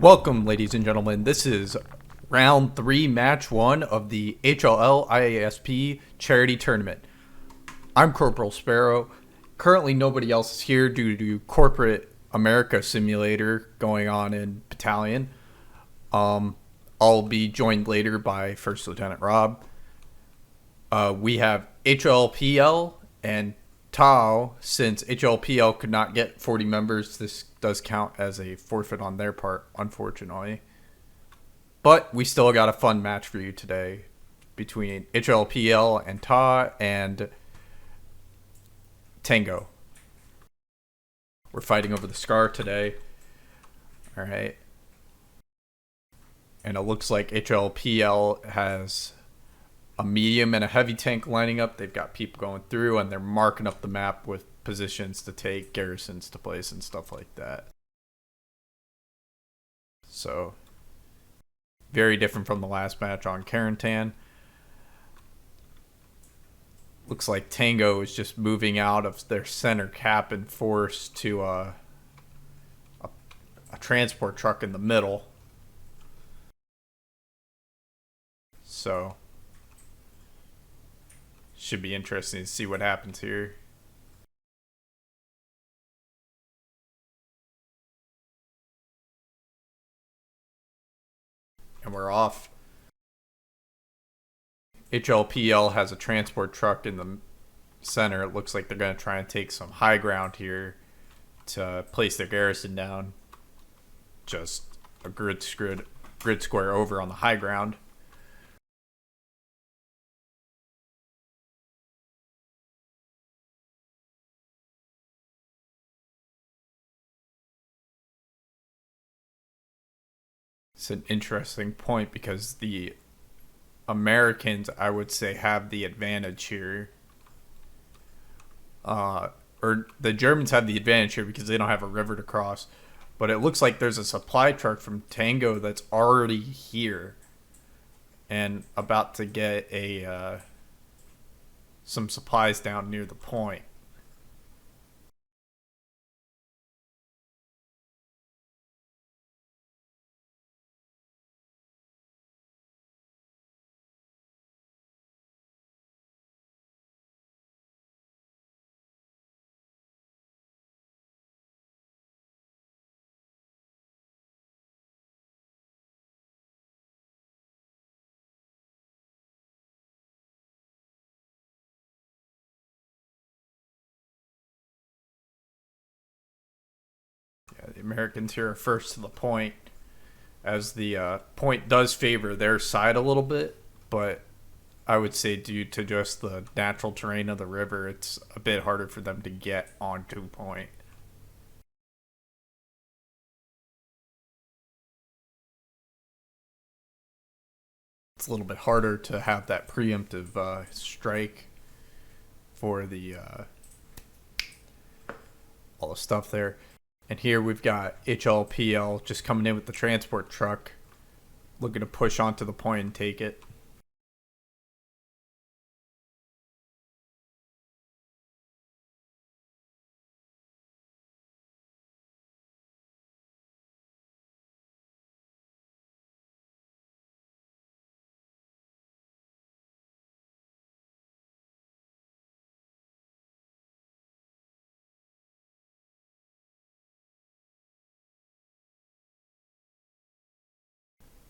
Welcome, ladies and gentlemen. This is round 3, match 1 of the HLL IASP charity tournament. I'm Corporal Sparrow. Currently, nobody else is here due to corporate America simulator going on in Battalion. I'll be joined later by First Lieutenant Rob. We have HLLPL and Tao. Since HLLPL could not get 40 members, this does count as a forfeit on their part, unfortunately. But we still got a fun match for you today between HLLPL and Ta and Tango. We're fighting over the Scar today. Alright. And it looks like HLLPL has a medium and a heavy tank lining up. They've got people going through and they're marking up the map with positions to take, garrisons to place, and stuff like that. So, very different from the last match on Carentan. Looks like Tango is just moving out of their center cap and force to a transport truck in the middle. So, should be interesting to see what happens here. And we're off. HLPL has a transport truck in the center. It looks like they're going to try and take some high ground here to place their garrison down. Just a grid square over on the high ground. It's an interesting point because the Americans, I would say, have the advantage here. Or the Germans have the advantage here because they don't have a river to cross. But it looks like there's a supply truck from Tango that's already here and about to get some supplies down near the point. The Americans here are first to the point, as the point does favor their side a little bit, but I would say due to just the natural terrain of the river, it's a bit harder for them to get onto point. It's a little bit harder to have that preemptive strike for the all the stuff there. And here we've got HLPL just coming in with the transport truck, looking to push onto the point and take it.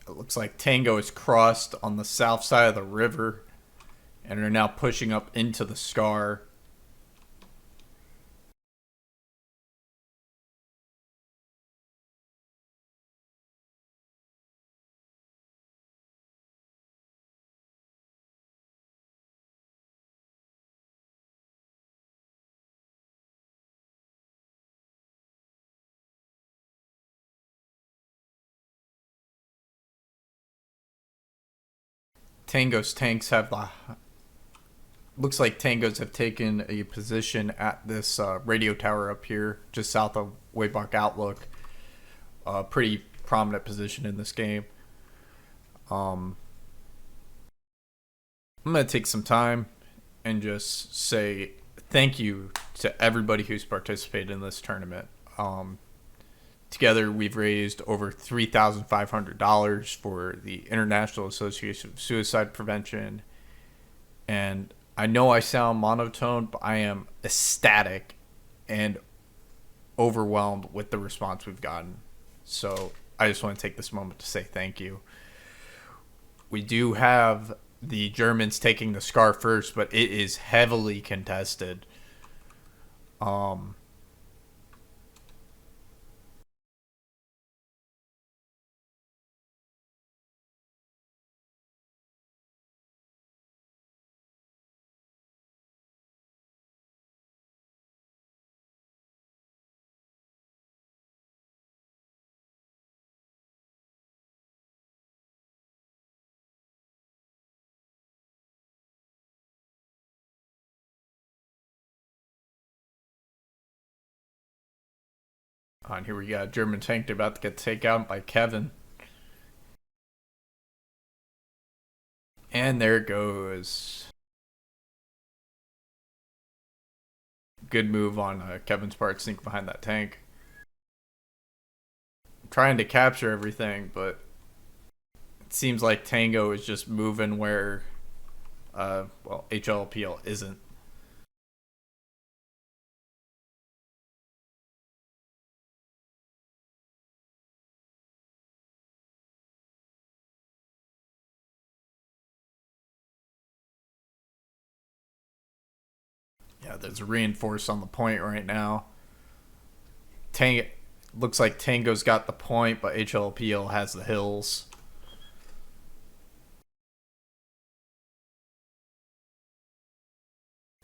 It looks like Tango is crossed on the south side of the river and are now pushing up into the Scar. Tango's tanks have the... Looks like Tangos have taken a position at this radio tower up here, just south of Waybuck Outlook. Pretty prominent position in this game. I'm going to take some time and just say thank you to everybody who's participated in this tournament. Together, we've raised over $3,500 for the International Association of Suicide Prevention. And I know I sound monotone, but I am ecstatic and overwhelmed with the response we've gotten. So I just want to take this moment to say thank you. We do have the Germans taking the scar first, but it is heavily contested. Um, and here we got a German tank. They're about to get taken out by Kevin. And there it goes. Good move on Kevin's part, sneak behind that tank. Trying to capture everything, but it seems like Tango is just moving where, HLLPL isn't. Yeah, there's a reinforce on the point right now. Tang looks like Tango's got the point, but HLPL has the hills.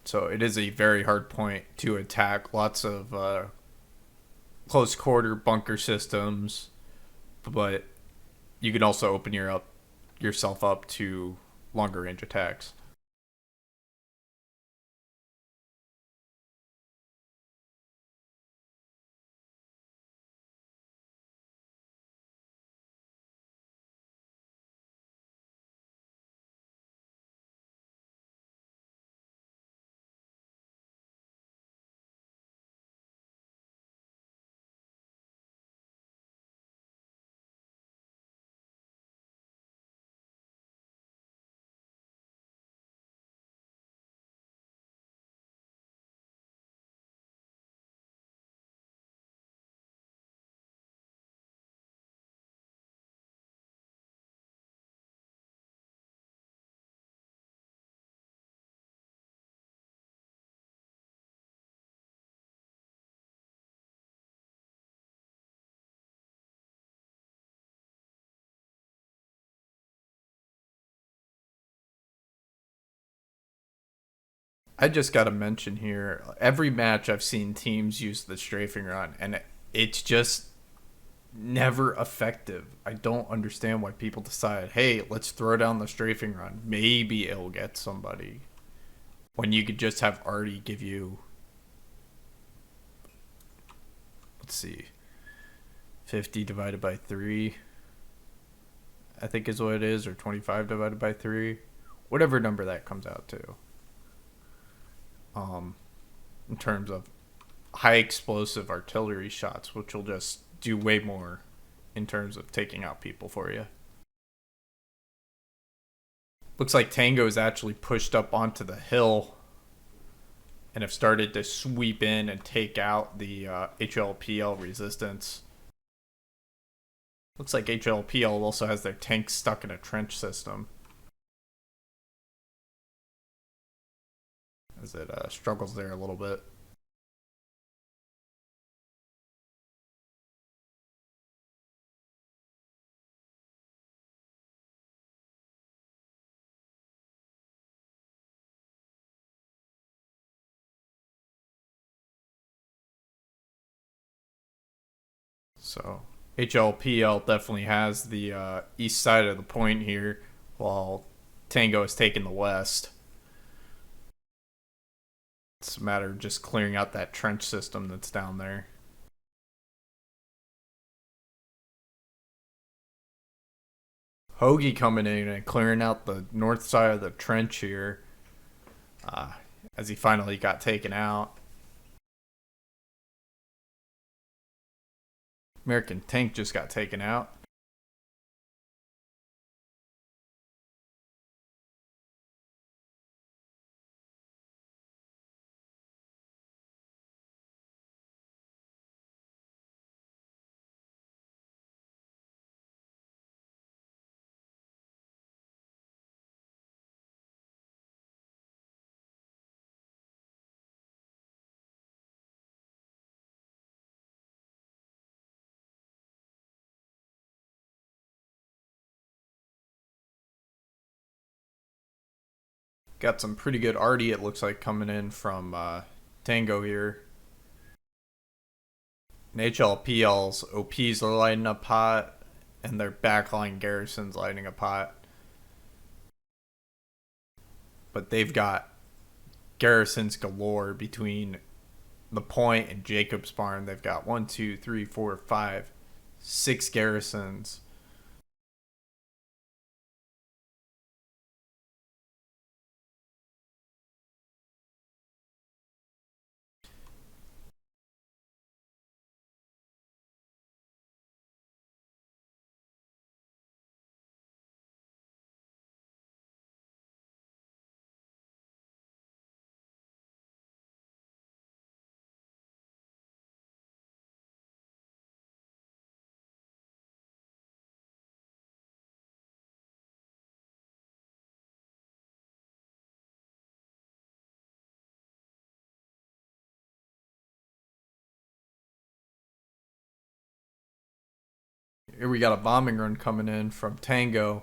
So it is a very hard point to attack. Lots of close quarter bunker systems, but you can also open yourself up to longer range attacks. I just got to mention here, every match I've seen teams use the strafing run, and it's just never effective. I don't understand why people decide, hey, let's throw down the strafing run. Maybe it'll get somebody. When you could just have Artie give you, let's see, 50 divided by 3, I think is what it is, or 25 divided by 3. Whatever number that comes out to. In terms of high explosive artillery shots, which will just do way more in terms of taking out people for you. Looks like Tango is actually pushed up onto the hill and have started to sweep in and take out the HLPL resistance. Looks like HLPL also has their tanks stuck in a trench system as it struggles there a little bit. So HLPL definitely has the east side of the point here, while Tango has taken the west. It's a matter of just clearing out that trench system that's down there. Hoagie coming in and clearing out the north side of the trench here uh, as he finally got taken out. American tank just got taken out. Got some pretty good arty, it looks like, coming in from Tango here. And HLPL's OPs are lighting up hot, and their backline garrison's lighting up hot. But they've got garrisons galore between the Point and Jacob's Barn. They've got 1, 2, 3, 4, 5, 6 garrisons. Here we got a bombing run coming in from Tango,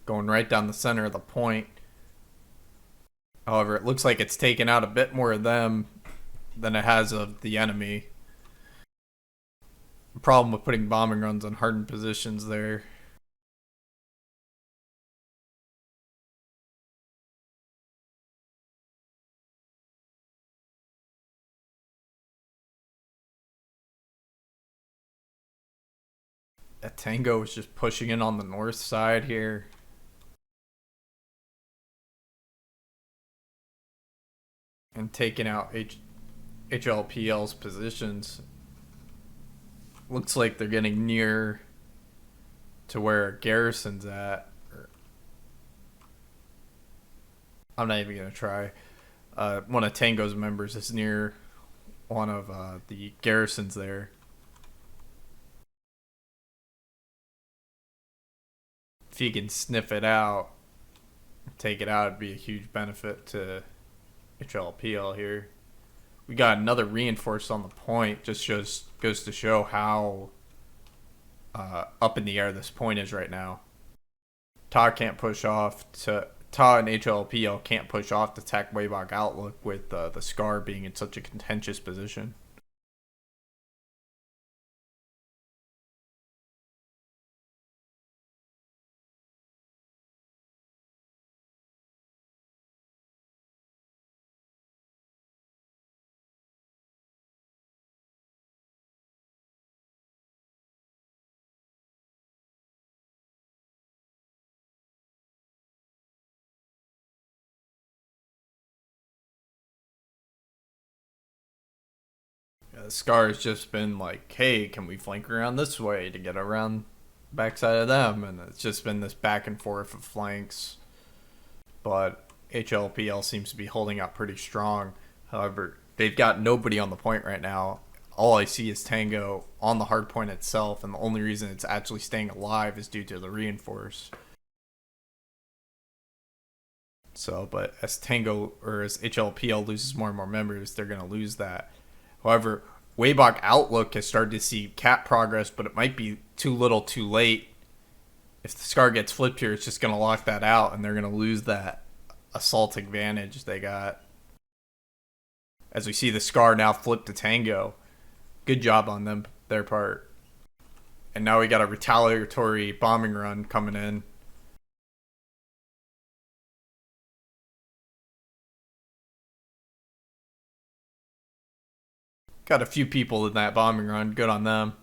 going right down the center of the Point. However, it looks like it's taken out a bit more of them than it has of the enemy. The problem with putting bombing runs on hardened positions there. That Tango is just pushing in on the north side here. And taking out HLPL's positions. Looks like they're getting near to where Garrison's at. I'm not even going to try. One of Tango's members is near one of the garrisons there. If he can sniff it out, take it out, it'd be a huge benefit to HLPL here. We got another reinforce on the Point. Just goes to show how up in the air this Point is right now. Ta can't push off to Ta and HLPL can't push off the Tech Waybog Outlook with the Scar being in such a contentious position. Yeah, the Scar has just been like, hey, can we flank around this way to get around the backside of them? And it's just been this back and forth of flanks. But HLPL seems to be holding up pretty strong. However, they've got nobody on the Point right now. All I see is Tango on the hard point itself, and the only reason it's actually staying alive is due to the reinforce. So, but as Tango or as HLPL loses more and more members, they're going to lose that. However, Waybog Outlook has started to see cap progress, but it might be too little too late. If the Scar gets flipped here, it's just going to lock that out, and they're going to lose that assault advantage they got. As we see the Scar now flip to Tango. Good job on them, their part. And now we got a retaliatory bombing run coming in. Got a few people in that bombing run. Good on them.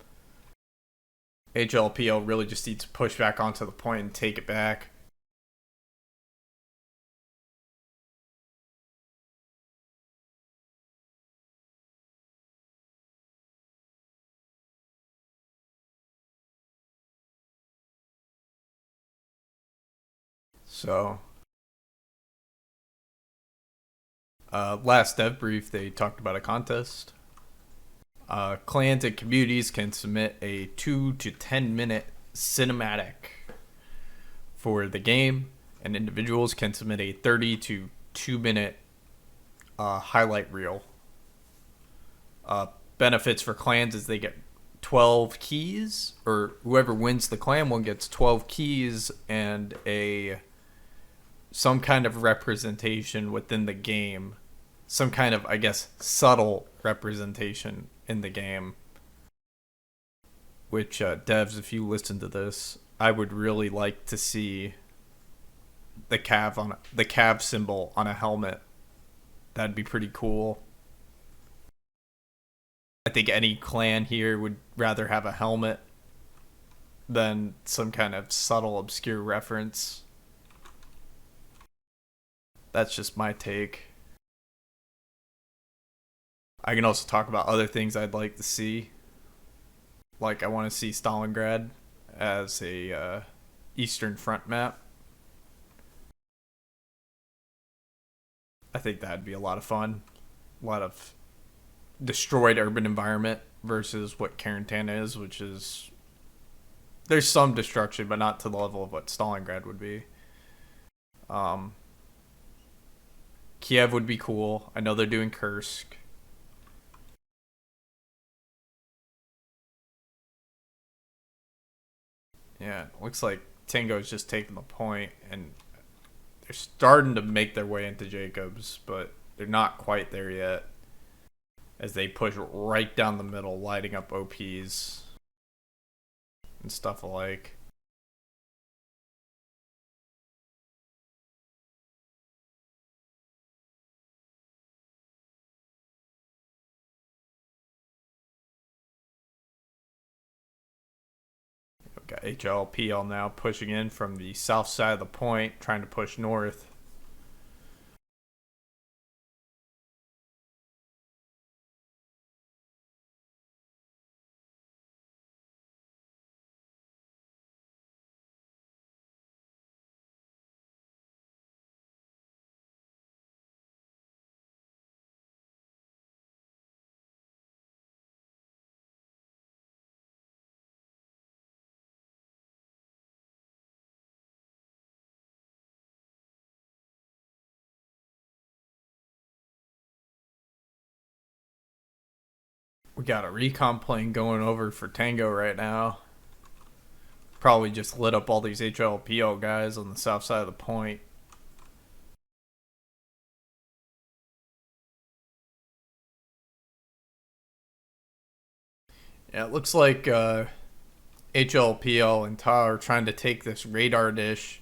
HLPL really just needs to push back onto the Point and take it back. So, last dev brief, they talked about a contest. Clans and communities can submit a 2 to 10 minute cinematic for the game, and individuals can submit a 30 to 2 minute highlight reel. Benefits for clans is they get 12 keys, or whoever wins the clan one gets 12 keys and some kind of representation within the game, some kind of, I guess, subtle representation in the game. Which devs, if you listen to this, I would really like to see the cav symbol on a helmet. That'd be pretty cool. I think any clan here would rather have a helmet than some kind of subtle, obscure reference. That's just my take. I can also talk about other things I'd like to see. Like, I want to see Stalingrad as a Eastern Front map. I think that'd be a lot of fun. A lot of destroyed urban environment versus what Carantana is, which is, there's some destruction, but not to the level of what Stalingrad would be. Kiev would be cool. I know they're doing Kursk. Yeah, looks like Tango's just taking the point, and they're starting to make their way into Jacobs, but they're not quite there yet. As they push right down the middle, lighting up OPs and stuff alike. We've got HLLPL now pushing in from the south side of the point, trying to push north. We got a recon plane going over for Tango right now. Probably just lit up all these HLPL guys on the south side of the point. Yeah, it looks like HLPL and Ta are trying to take this radar dish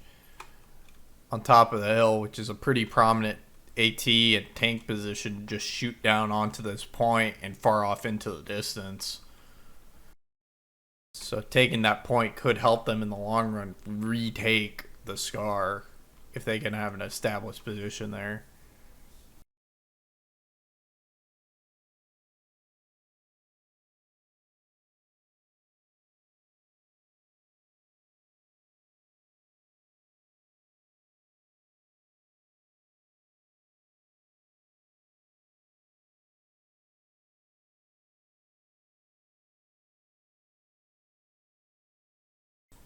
on top of the hill, which is a pretty prominent AT and tank position, just shoot down onto this point and far off into the distance. So taking that point could help them in the long run retake the Scar if they can have an established position there.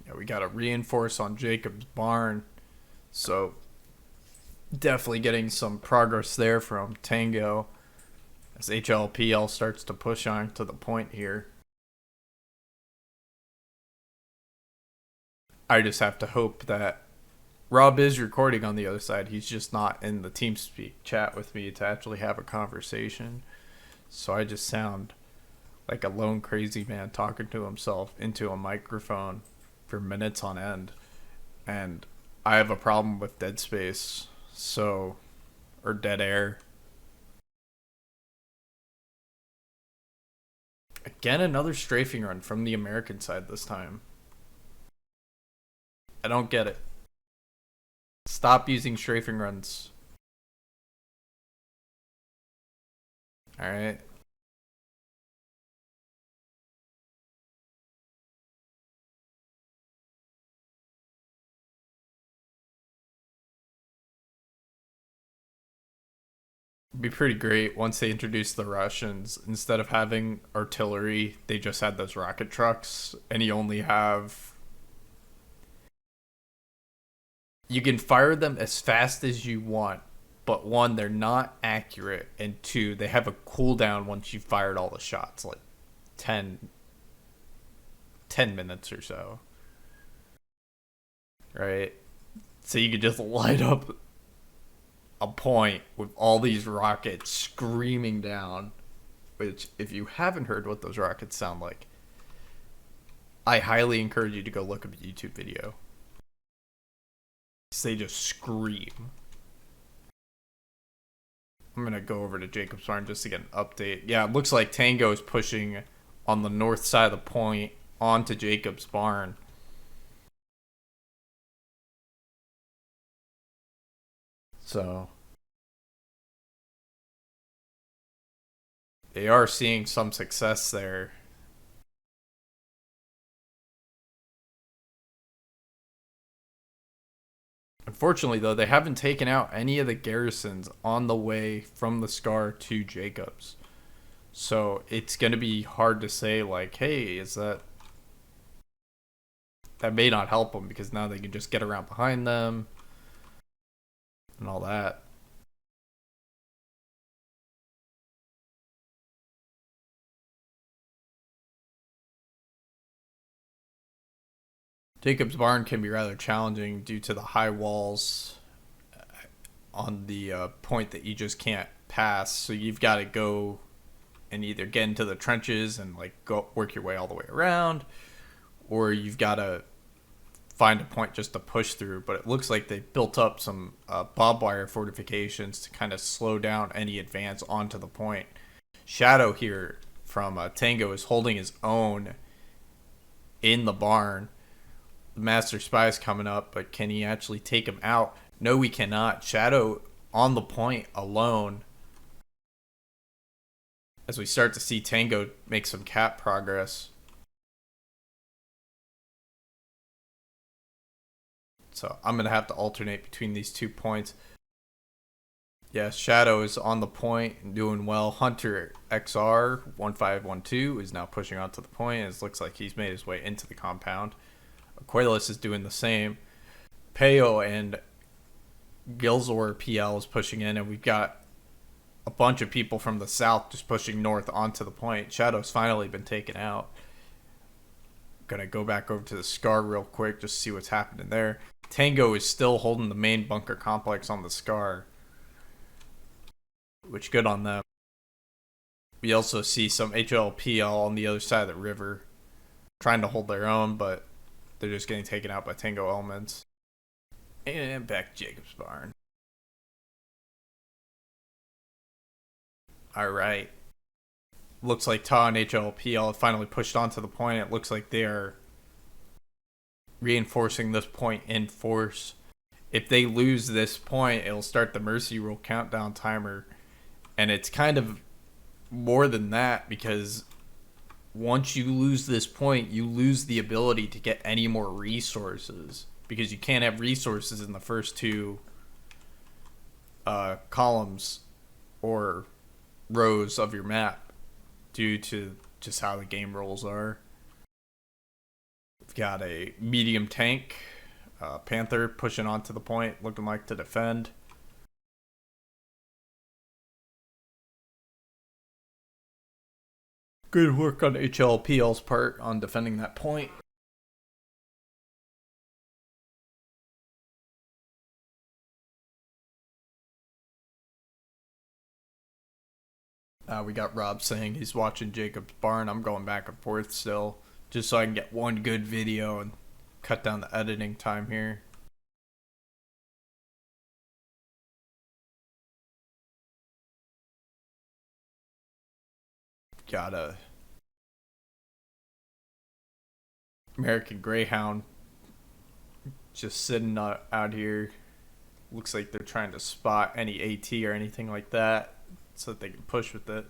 Yeah, we got to reinforce on Jacob's barn. So definitely getting some progress there from Tango as HLPL starts to push on to the point here. I just have to hope that Rob is recording on the other side. He's just not in the TeamSpeak chat with me to actually have a conversation. So I just sound like a lone crazy man talking to himself into a microphone for minutes on end. And I have a problem with dead space, or dead air. Again, another strafing run from the American side this time. I don't get it. Stop using strafing runs. Alright. be pretty great once they introduced the Russians. Instead of having artillery, they just had those rocket trucks, and you can fire them as fast as you want, but one, they're not accurate, and two, they have a cooldown once you've fired all the shots, like 10, 10 minutes or so, right? So you could just light up a point with all these rockets screaming down, which, if you haven't heard what those rockets sound like, I highly encourage you to go look up a YouTube video. They just scream. I'm going to go over to Jacob's Barn just to get an update. Yeah, it looks like Tango is pushing on the north side of the point onto Jacob's Barn. So they are seeing some success there. Unfortunately, though, they haven't taken out any of the garrisons on the way from the Scar to Jacobs. So it's going to be hard to say, like, hey, that may not help them because now they can just get around behind them and all that. Jacob's Barn can be rather challenging due to the high walls on the point that you just can't pass. So you've got to go and either get into the trenches and like go work your way all the way around, or you've got to find a point just to push through. But it looks like they've built up some barbed wire fortifications to kind of slow down any advance onto the point. Shadow here from Tango is holding his own in the barn. The Master Spy is coming up, but can he actually take him out? No, we cannot. Shadow on the point alone. As we start to see Tango make some cap progress. So I'm going to have to alternate between these 2 points. Yeah, Shadow is on the point and doing well. Hunter XR 1512 is now pushing onto the point. It looks like he's made his way into the compound. Aquilus is doing the same. Peo and Gilzor PL is pushing in, and we've got a bunch of people from the south just pushing north onto the point. Shadow's finally been taken out. Gonna go back over to the Scar real quick just to see what's happening there. Tango is still holding the main bunker complex on the Scar, which good on them. We also see some HLLPL on the other side of the river trying to hold their own, but they're just getting taken out by Tango elements. And back to Jacob's Barn. Alright. Looks like Ta and HLLPL have finally pushed onto the point. It looks like they are reinforcing this point in force. If they lose this point, it'll start the Mercy Rule countdown timer. And it's kind of more than that, because once you lose this point, you lose the ability to get any more resources, because you can't have resources in the first two columns or rows of your map due to just how the game rules are. We've got a medium tank, Panther, pushing onto the point, looking like to defend. Good work on HLPL's part on defending that point. We got Rob saying he's watching Jacob's Barn. I'm going back and forth still, just so I can get one good video and cut down the editing time here. Got a American Greyhound just sitting out here. Looks like they're trying to spot any AT or anything like that so that they can push with it.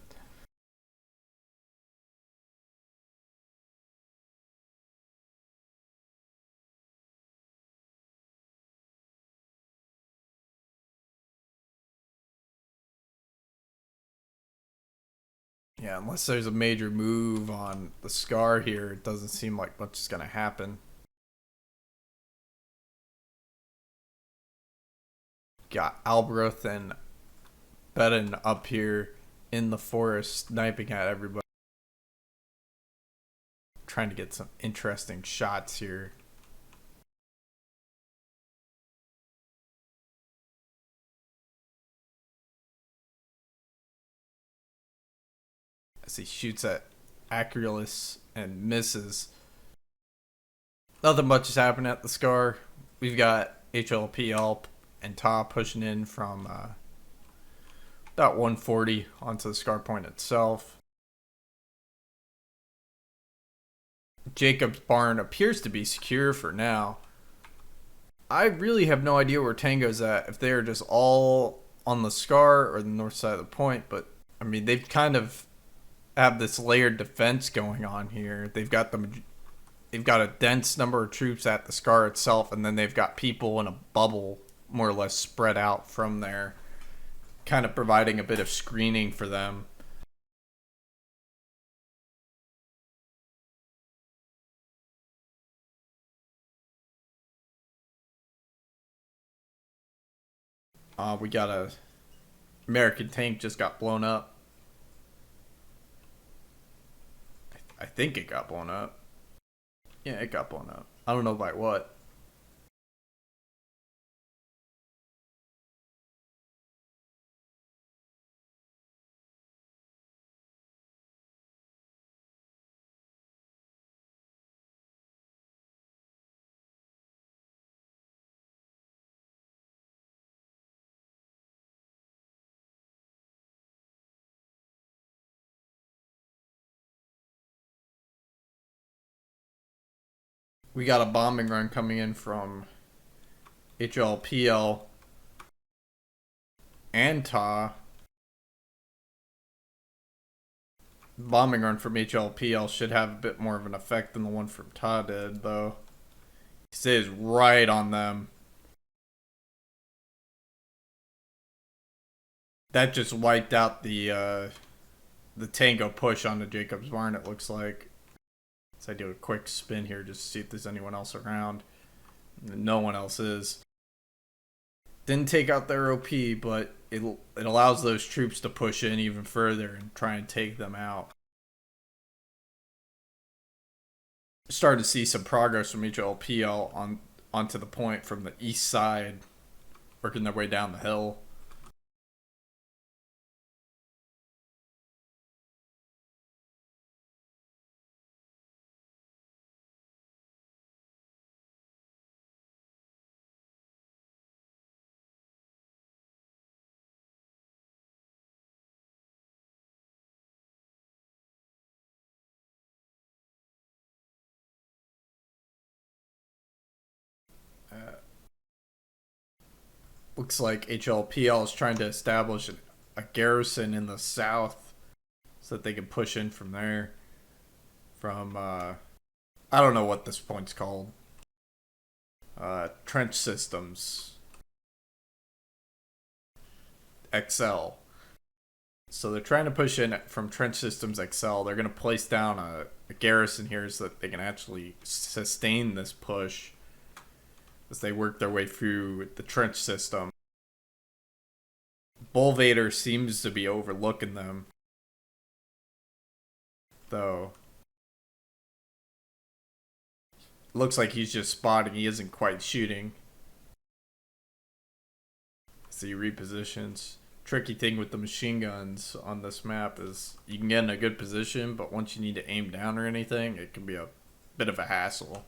Yeah, unless there's a major move on the Scar here, it doesn't seem like much is going to happen. Got Albroth and Bedin up here in the forest, sniping at everybody. Trying to get some interesting shots here. As he shoots at Acrylus and misses. Nothing much is happening at the Scar. We've got HLLPL and Ta pushing in from about 140 onto the Scar point itself. Jacob's barn appears to be secure for now. I really have no idea where Tango's at, if they are just all on the Scar or the north side of the point, but I mean, they've kind of have this layered defense going on here. They've got a dense number of troops at the Scar itself, and then they've got people in a bubble more or less spread out from there, kind of providing a bit of screening for them. We got a American tank just got blown up. I think it got blown up. Yeah, it got blown up. I don't know by what. We got a bombing run coming in from HLPL and Ta. Bombing run from HLPL should have a bit more of an effect than the one from Ta did, though. He stays right on them. That just wiped out the Tango push onto Jacob's barn, it looks like. So I do a quick spin here just to see if there's anyone else around. No one else is. Didn't take out their OP, but it allows those troops to push in even further and try and take them out. Started to see some progress from HLPL onto the point from the east side, working their way down the hill. Looks like HLPL is trying to establish a garrison in the south so that they can push in from there. From, I don't know what this point's called. Trench Systems. XL. So they're trying to push in from Trench Systems XL. They're going to place down a garrison here so that they can actually sustain this push as they work their way through the trench system. Bull Vader seems to be overlooking them, though. Looks like he's just spotting. He isn't quite shooting. See, repositions. Tricky thing with the machine guns on this map is you can get in a good position, but once you need to aim down or anything, it can be a bit of a hassle.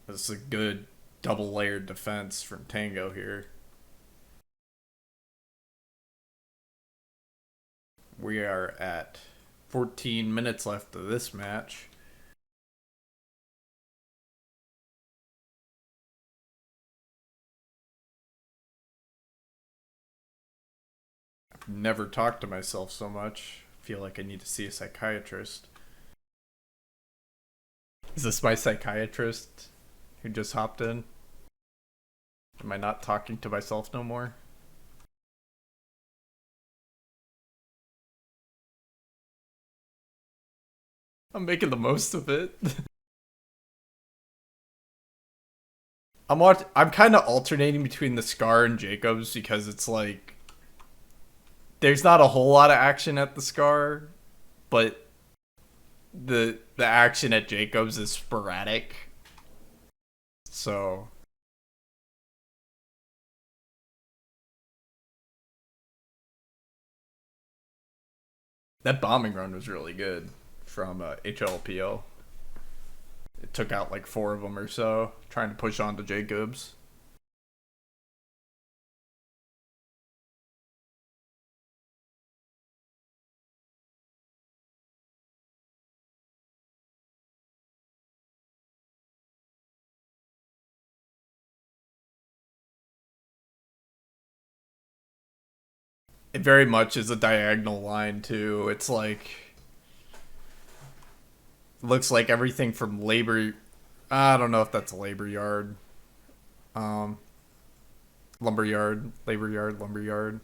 This is a good double layered defense from Tango here. We are at 14 minutes left of this match. I've never talked to myself so much. I feel like I need to see a psychiatrist. Is this my psychiatrist who just hopped in? Am I not talking to myself no more? I'm making the most of it. I'm kind of alternating between the Scar and Jacobs because it's like there's not a whole lot of action at the Scar, but the action at Jacobs is sporadic. So that bombing run was really good from HLLPL. It took out like four of them or so, trying to push on to Jacobs. It very much is a diagonal line too. It's like looks like everything from labor. I don't know if that's a labor yard, um, lumber yard, labor yard, lumber yard.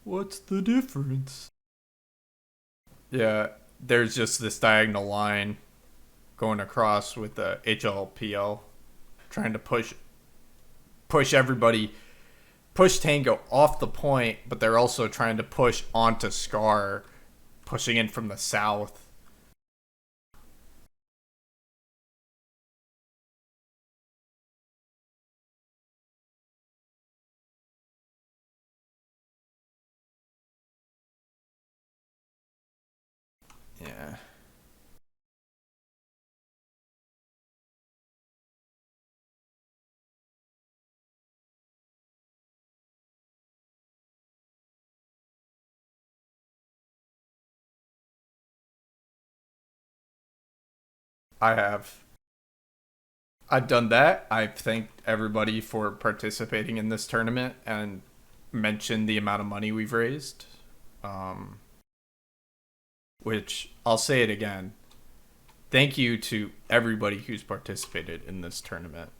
What's the difference? Yeah, there's just this diagonal line going across with the HLPL, trying to push everybody, push Tango off the point, but they're also trying to push onto Scar, pushing in from the south. Yeah, I have. I've done that. I've thanked everybody for participating in this tournament and mentioned the amount of money we've raised. Um, which I'll say it again. Thank you to everybody who's participated in this tournament.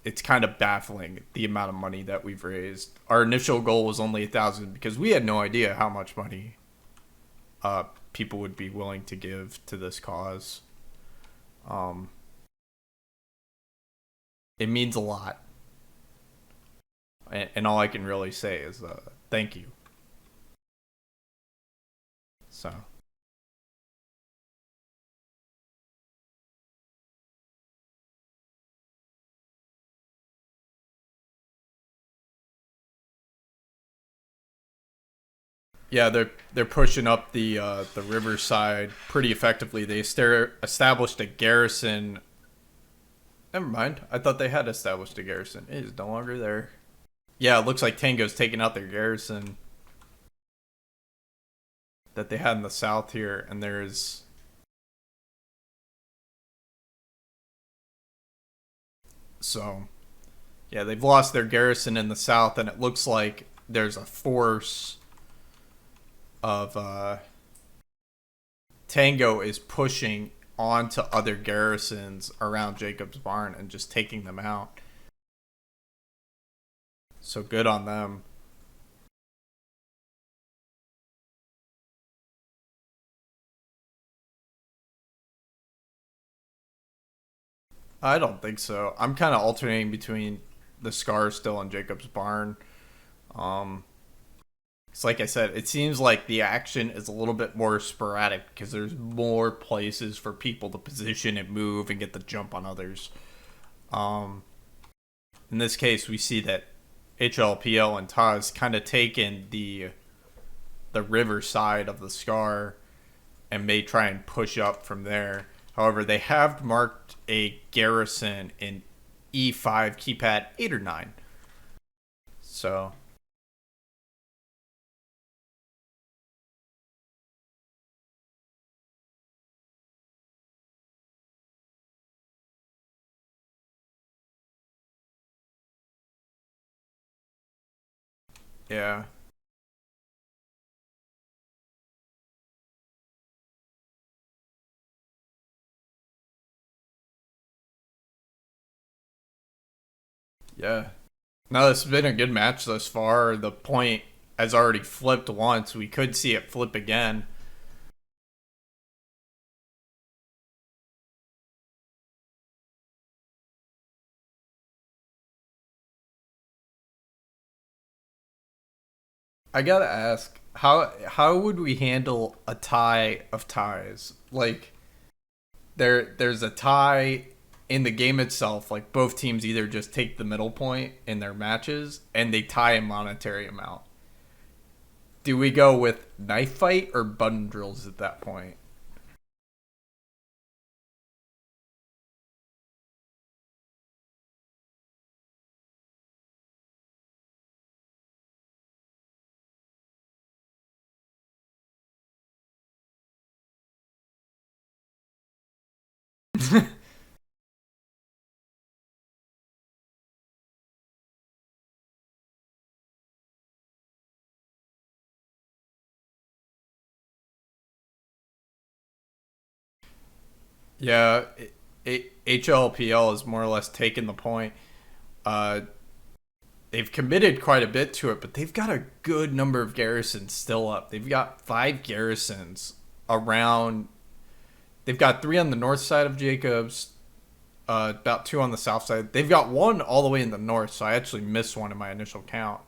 It's kind of baffling the amount of money that we've raised. Our initial goal was only 1,000 because we had no idea how much money people would be willing to give to this cause. Um, it means a lot, and all I can really say is thank you. So yeah, they're pushing up the riverside pretty effectively. They established a garrison. Never mind. I thought they had established a garrison. It is no longer there. Yeah, it looks like Tango's taking out their garrison that they had in the south here, and there's so yeah, they've lost their garrison in the south, and it looks like there's a force of Tango is pushing onto other garrisons around Jacob's Barn and just taking them out. So good on them. I don't think so. I'm kind of alternating between the Scar still and Jacob's Barn. Um, it's like I said, it seems like the action is a little bit more sporadic because there's more places for people to position and move and get the jump on others. Um, in this case, we see that HLPL and Taz kind of taken the river side of the Scar and may try and push up from there. However, they have marked a garrison in E5 keypad 8 or 9. So, yeah. Yeah. No, this has been a good match thus far. The point has already flipped once. We could see it flip again. I gotta ask, how would we handle a tie of ties? Like there's a tie in the game itself, like both teams either just take the middle point in their matches and they tie a monetary amount. Do we go with knife fight or button drills at that point? Yeah, HLPL is more or less taking the point. Uh, they've committed quite a bit to it, but they've got a good number of garrisons still up. They've got 5 garrisons around. They've got 3 on the north side of Jacobs, about 2 on the south side. They've got 1 all the way in the north, so I actually missed 1 in my initial count.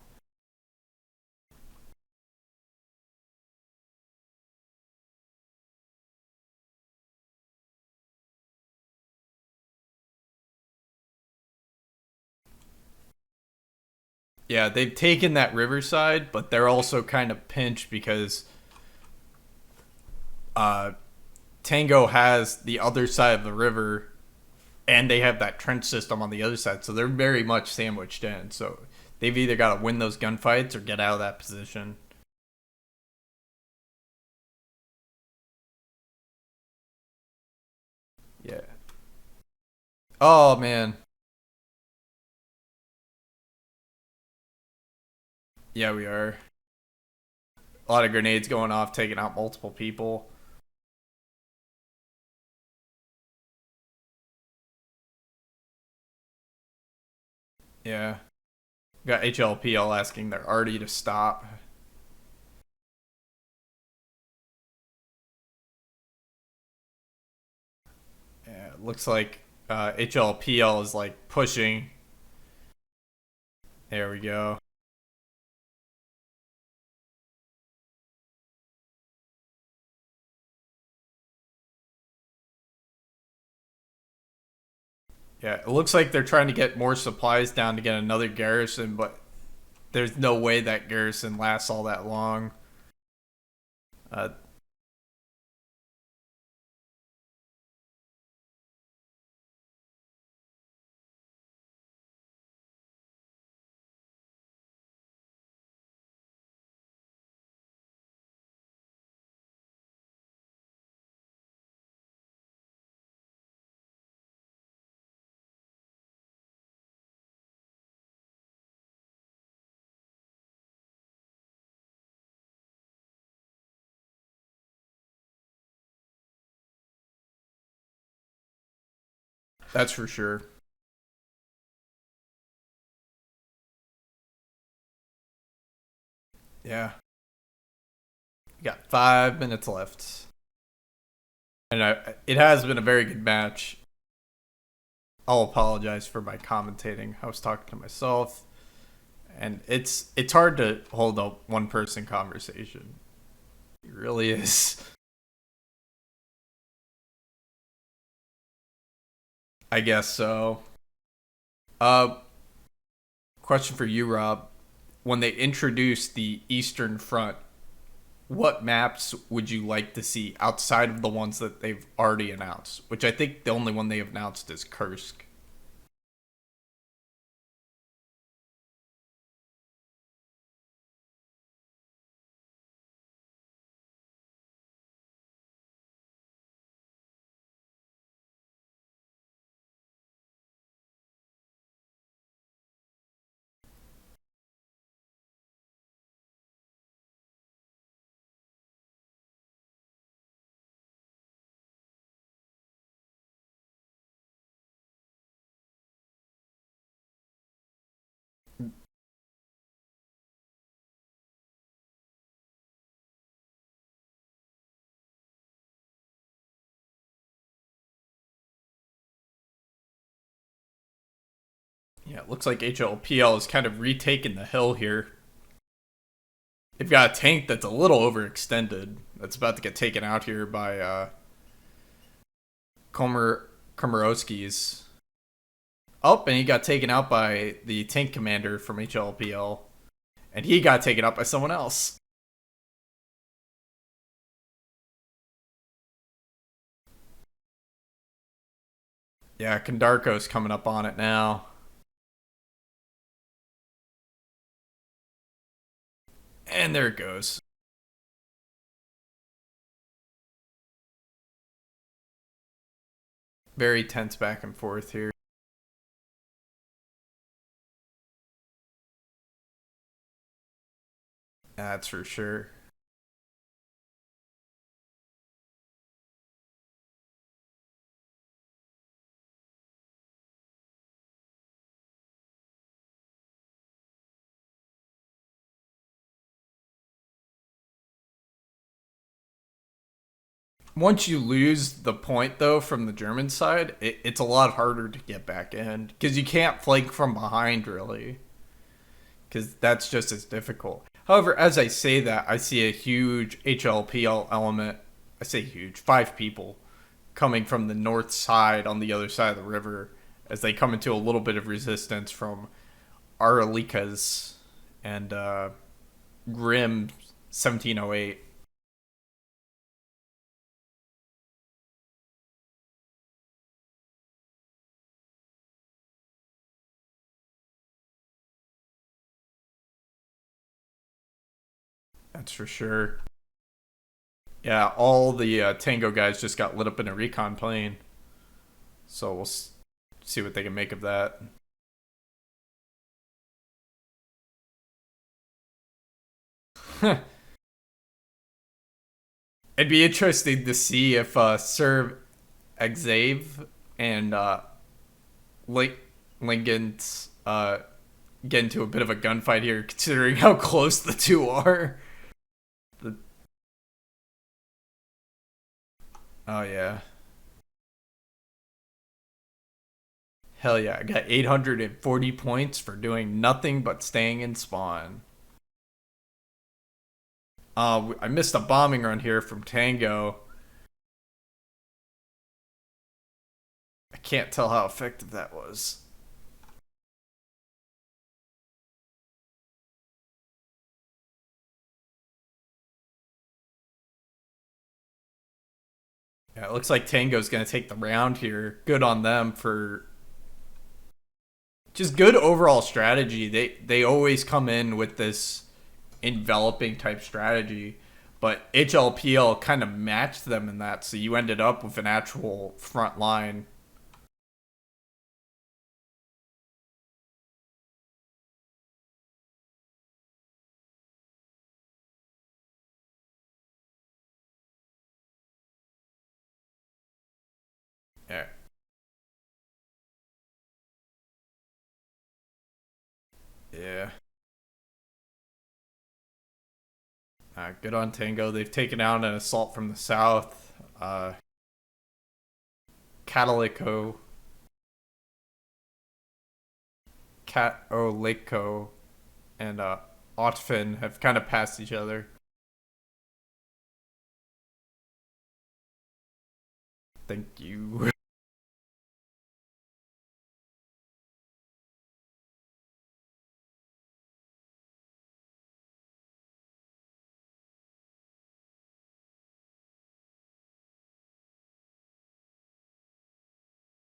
Yeah, they've taken that riverside, but they're also kind of pinched because uh, Tango has the other side of the river, and they have that trench system on the other side, so they're very much sandwiched in. So they've either got to win those gunfights or get out of that position. Yeah. Oh man. Yeah, we are. A lot of grenades going off, taking out multiple people. Yeah. Got HLPL asking their arty to stop. Yeah, it looks like HLPL is like pushing. There we go. Yeah, it looks like they're trying to get more supplies down to get another garrison, but there's no way that garrison lasts all that long. Uh, that's for sure. Yeah, we got 5 minutes left, and it has been a very good match. I'll apologize for my commentating. I was talking to myself, and it's hard to hold a one person conversation. It really is. I guess so. Uh, question for you, Rob. When they introduced the Eastern Front, what maps would you like to see outside of the ones that they've already announced? Which I think the only one they have announced is Kursk. Yeah, it looks like HLPL has kind of retaken the hill here. They've got a tank that's a little overextended. That's about to get taken out here by Komorowski's. Oh, and he got taken out by the tank commander from HLLPL. And he got taken out by someone else. Yeah, Kondarko's coming up on it now. And there it goes. Very tense back and forth here. That's for sure. Once you lose the point, though, from the German side, it's a lot harder to get back in because you can't flank from behind, really, because that's just as difficult. However, as I say that, I see a huge HLPL element. I say huge, 5 people coming from the north side on the other side of the river as they come into a little bit of resistance from Aralikas and Grim 1708. That's for sure. Yeah, all the Tango guys just got lit up in a recon plane. So we'll see what they can make of that. It'd be interesting to see if Sir Exave and Link- Lincoln's get into a bit of a gunfight here, considering how close the two are. The, oh, yeah. Hell yeah. I got 840 points for doing nothing but staying in spawn. I missed a bombing run here from Tango. I can't tell how effective that was. Yeah, it looks like Tango's going to take the round here. Good on them for just good overall strategy. They always come in with this enveloping type strategy, but HLPL kind of matched them in that, so you ended up with an actual front line. Yeah, yeah. Good on Tango. They've taken out an assault from the south. Catalico, Catolico, and Otfin have kind of passed each other. Thank you.